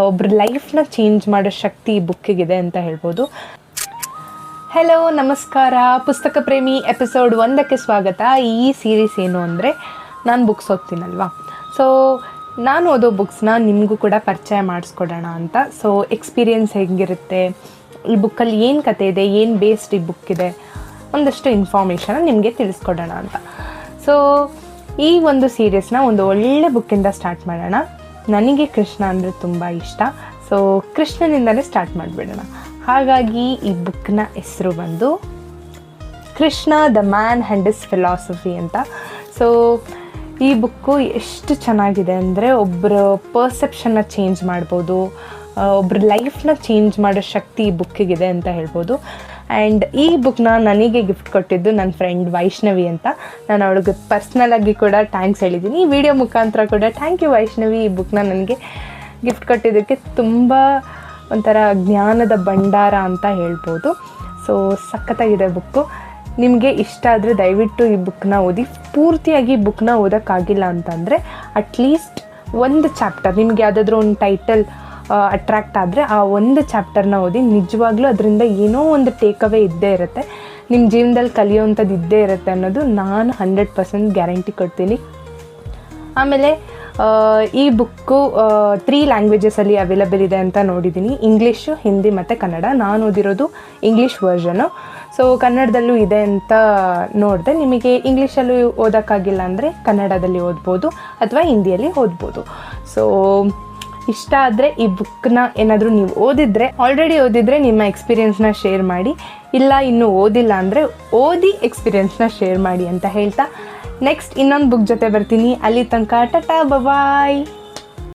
ಒಬ್ಬರ ಲೈಫ್ನ ಚೇಂಜ್ ಮಾಡೋ ಶಕ್ತಿ ಈ ಬುಕ್ಕಿಗಿದೆ ಅಂತ ಹೇಳ್ಬೋದು. ಹೆಲೋ, ನಮಸ್ಕಾರ. ಪುಸ್ತಕ ಪ್ರೇಮಿ ಎಪಿಸೋಡ್ 1ಕ್ಕೆ ಸ್ವಾಗತ. ಈ ಸೀರೀಸ್ ಏನು ಅಂದರೆ, ನಾನು ಬುಕ್ಸ್ ಓದ್ತೀನಲ್ವಾ, ಸೊ ನಾನು ಓದೋ ಬುಕ್ಸ್ನ ನಿಮಗೂ ಕೂಡ ಪರಿಚಯ ಮಾಡಿಸ್ಕೊಡೋಣ ಅಂತ. ಸೊ ಎಕ್ಸ್ಪೀರಿಯೆನ್ಸ್ ಹೇಗಿರುತ್ತೆ, ಈ ಬುಕ್ಕಲ್ಲಿ ಏನು ಕತೆ ಇದೆ, ಏನು ಬೇಸ್ಡ್ ಈ ಬುಕ್ ಇದೆ, ಒಂದಷ್ಟು ಇನ್ಫಾರ್ಮೇಷನ್ ನಿಮಗೆ ತಿಳಿಸ್ಕೊಡೋಣ ಅಂತ. ಸೊ ಈ ಒಂದು ಸೀರೀಸ್ನ ಒಂದು ಒಳ್ಳೆ ಬುಕ್ಕಿಂದ ಸ್ಟಾರ್ಟ್ ಮಾಡೋಣ. ನನಗೆ ಕೃಷ್ಣ ಅಂದರೆ ತುಂಬ ಇಷ್ಟ, ಸೊ ಕೃಷ್ಣನಿಂದಲೇ ಸ್ಟಾರ್ಟ್ ಮಾಡಿಬಿಡೋಣ. ಹಾಗಾಗಿ ಈ ಬುಕ್ನ ಹೆಸರು ಬಂದು Krishna the man and his philosophy ಅಂತ. ಸೊ ಈ ಬುಕ್ಕು ಎಷ್ಟು ಚೆನ್ನಾಗಿದೆ ಅಂದರೆ, ಒಬ್ಬರ ಪರ್ಸೆಪ್ಷನ್ನ ಚೇಂಜ್ ಮಾಡ್ಬೋದು, ಒಬ್ಬರ ಲೈಫ್ನ ಚೇಂಜ್ ಮಾಡೋ ಶಕ್ತಿ ಈ ಬುಕ್ಕಿಗಿದೆ ಅಂತ ಹೇಳ್ಬೋದು. ಆ್ಯಂಡ್ ಈ ಬುಕ್ನ ನನಗೆ ಗಿಫ್ಟ್ ಕೊಟ್ಟಿದ್ದು ನನ್ನ ಫ್ರೆಂಡ್ ವೈಷ್ಣವಿ ಅಂತ. ನಾನು ಅವಳಿಗೆ ಪರ್ಸ್ನಲಾಗಿ ಕೂಡ ಥ್ಯಾಂಕ್ಸ್ ಹೇಳಿದ್ದೀನಿ. ಈ ವಿಡಿಯೋ ಮುಖಾಂತರ ಕೂಡ ಥ್ಯಾಂಕ್ ಯು ವೈಷ್ಣವಿ, ಈ ಬುಕ್ನ ನನಗೆ ಗಿಫ್ಟ್ ಕೊಟ್ಟಿದ್ದಕ್ಕೆ. ತುಂಬ ಒಂಥರ ಜ್ಞಾನದ ಭಂಡಾರ ಅಂತ ಹೇಳ್ಬೋದು. ಸೊ ಸಖತ್ತಾಗಿದೆ ಬುಕ್ಕು. ನಿಮಗೆ ಇಷ್ಟ ಆದರೆ ದಯವಿಟ್ಟು ಈ ಬುಕ್ನ ಓದಿ. ಪೂರ್ತಿಯಾಗಿ ಬುಕ್ನ ಓದೋಕ್ಕಾಗಿಲ್ಲ ಅಂತಂದರೆ ಅಟ್ಲೀಸ್ಟ್ ಒಂದು ಚಾಪ್ಟರ್, ನಿಮಗೆ ಯಾವುದಾದ್ರೂ ಒಂದು ಟೈಟಲ್ ಅಟ್ರ್ಯಾಕ್ಟ್ ಆದರೆ ಆ ಒಂದು ಚಾಪ್ಟರ್ನ ಓದಿ. ನಿಜವಾಗ್ಲೂ ಅದರಿಂದ ಏನೋ ಒಂದು ಟೇಕ್ಅವೇ ಇದ್ದೇ ಇರುತ್ತೆ, ನಿಮ್ಮ ಜೀವನದಲ್ಲಿ ಕಲಿಯೋವಂಥದ್ದು ಇದ್ದೇ ಇರುತ್ತೆ ಅನ್ನೋದು ನಾನು 100% ಗ್ಯಾರಂಟಿ ಕೊಡ್ತೀನಿ. ಆಮೇಲೆ ಈ ಬುಕ್ಕು 3 ಲ್ಯಾಂಗ್ವೇಜಸಲ್ಲಿ ಅವೈಲಬಲ್ ಇದೆ ಅಂತ ನೋಡಿದ್ದೀನಿ, ಇಂಗ್ಲೀಷು, ಹಿಂದಿ ಮತ್ತು ಕನ್ನಡ. ನಾನು ಓದಿರೋದು ಇಂಗ್ಲೀಷ್ ವರ್ಷನು, ಸೊ ಕನ್ನಡದಲ್ಲೂ ಇದೆ ಅಂತ ನೋಡಿದೆ. ನಿಮಗೆ ಇಂಗ್ಲೀಷಲ್ಲೂ ಓದೋಕ್ಕಾಗಿಲ್ಲ ಅಂದರೆ ಕನ್ನಡದಲ್ಲಿ ಓದ್ಬೋದು ಅಥವಾ ಹಿಂದಿಯಲ್ಲಿ ಓದ್ಬೋದು. ಸೊ ಇಷ್ಟ ಆದರೆ ಈ ಬುಕ್ನ ಏನಾದರೂ ನೀವು ಆಲ್ರೆಡಿ ಓದಿದರೆ ನಿಮ್ಮ ಎಕ್ಸ್ಪೀರಿಯೆನ್ಸ್ನ ಶೇರ್ ಮಾಡಿ, ಇಲ್ಲ ಇನ್ನೂ ಓದಿಲ್ಲ ಅಂದರೆ ಓದಿ ಎಕ್ಸ್ಪೀರಿಯೆನ್ಸ್ನ ಶೇರ್ ಮಾಡಿ ಅಂತ ಹೇಳ್ತಾ ನೆಕ್ಸ್ಟ್ ಇನ್ನೊಂದು ಬುಕ್ ಜೊತೆ ಬರ್ತೀನಿ. ಅಲ್ಲಿ ತನಕ ಟಾಟಾ, ಬಾಯ್.